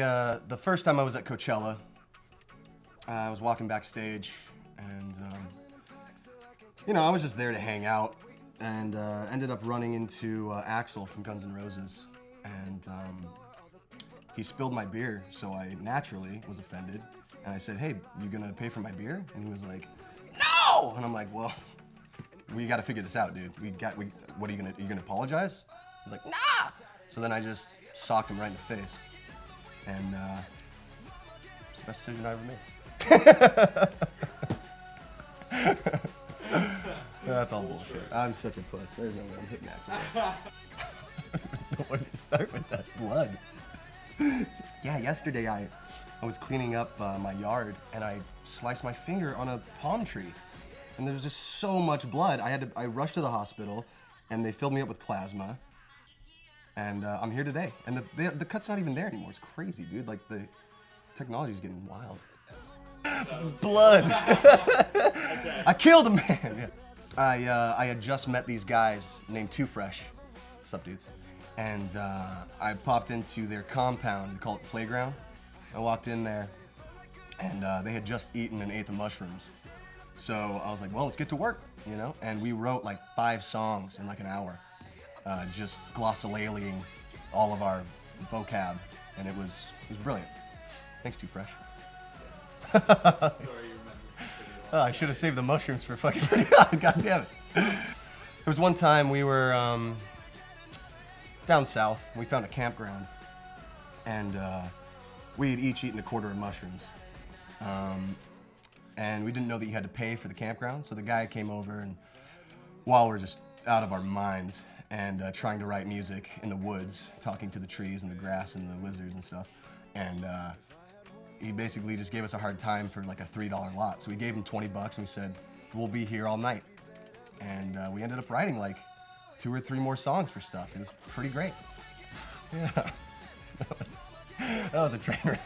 The first time I was at Coachella, I was walking backstage, and you know, I was just there to hang out, and ended up running into Axl from Guns N' Roses, and he spilled my beer, so I naturally was offended, and I said, "Hey, you gonna pay for my beer?" And he was like, "No!" And I'm like, "Well, we got to figure this out, dude. What are you gonna apologize?" He's like, "Nah!" So then I just socked him right in the face, and it's the best decision I ever made. That's all bullshit. I'm such a puss. There's no way I'm hitting that. Where do you start with that blood? Yeah, yesterday I was cleaning up my yard and I sliced my finger on a palm tree, and there was just so much blood. I rushed to the hospital, and they filled me up with plasma, and I'm here today. And the cut's not even there anymore. It's crazy, dude. Like, the technology's getting wild. Blood. I killed a man. Yeah. I had just met these guys named Too Fresh. What's up, dudes? And I popped into their compound. They call it the playground. I walked in there, and they had just eaten an eighth of mushrooms. So I was like, well, let's get to work, you know? And we wrote like 5 songs in like an hour, just glossolalia all of our vocab, and it was brilliant. Thanks, Too Fresh. Oh, I should have saved the mushrooms for fucking pretty hot. God damn it. There was one time we were down south. We found a campground, and we had each eaten a quarter of mushrooms. And we didn't know that you had to pay for the campground. So the guy came over, and while we're just out of our minds and trying to write music in the woods, talking to the trees and the grass and the lizards and stuff, and he basically just gave us a hard time for like a $3 lot. So we gave him 20 bucks and we said, we'll be here all night. And we ended up writing like 2 or 3 more songs for stuff. It was pretty great. Yeah, that was a train wreck.